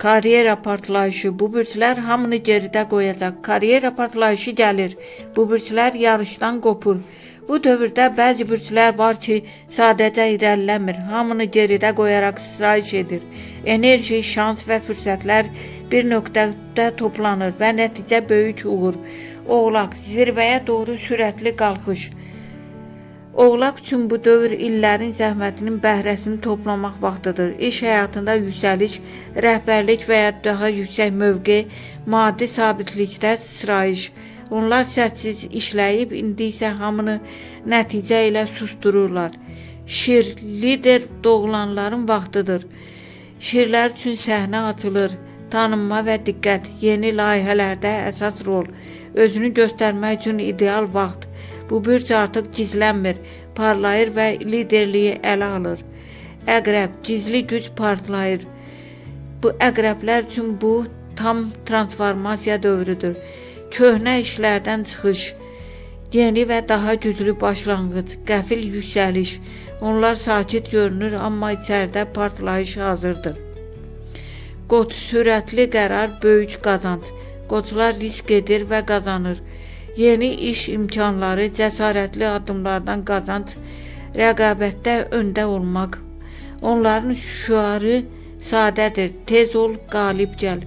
Karyera partlayışı. Bu bürclər hamını geridə qoyacaq. Karyera partlayışı gəlir. Bu bürclər yarışdan qopur. Bu dövrdə bəzi bürclər var ki, sadəcə irəliləmir. Hamını geridə qoyaraq sıçrayış edir. Enerji, şans və fürsətlər bir nöqtədə toplanır və nəticə böyük uğur. Oğlaq, zirvəyə doğru sürətli qalxış. Oğlaq üçün bu dövr illərin zəhmətinin bəhrəsini toplamaq vaxtıdır. İş həyatında yüksəliş, rəhbərlik və ya daha yüksək mövqe, maddi sabitlikdə sıçrayış. Onlar səssiz işləyib, indi isə hamını nəticə ilə sustururlar. Şir, lider doğulanların vaxtıdır. Şirlər üçün səhnə açılır. Tanınma və diqqət, yeni layihələrdə əsas rol. Özünü göstərmək üçün ideal vaxt. Bu bürc artıq gizlənmir, parlayır və liderliyi ələ alır. Əqrəb, gizli güc partlayır. Bu əqrəblər üçün bu tam transformasiya dövrüdür. Köhnə işlərdən çıxış, yeni və daha güclü başlanğıc, qəfil yüksəliş. Onlar sakit görünür, amma içəridə partlayış hazırdır. Qoç, sürətli qərar, böyük qazanc. Qoçlar risk edir və qazanır. Yeni iş imkanları, cəsarətli addımlardan qazanc, rəqabətdə öndə olmaq. Onların şüarı sadədir, tez ol, qalib gəl.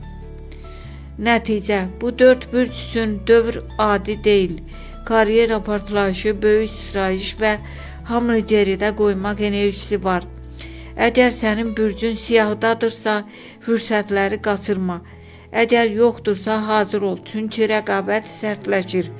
Nəticə, bu 4 bürc üçün dövr adi deyil. Karyera partlayışı, böyük sıçrayış və hamını geridə qoymaq enerjisi var. Əgər sənin bürcün siyahdadırsa, fürsətləri qaçırma. Əgər yoxdursa hazır ol, çünki rəqabət sərtləşir.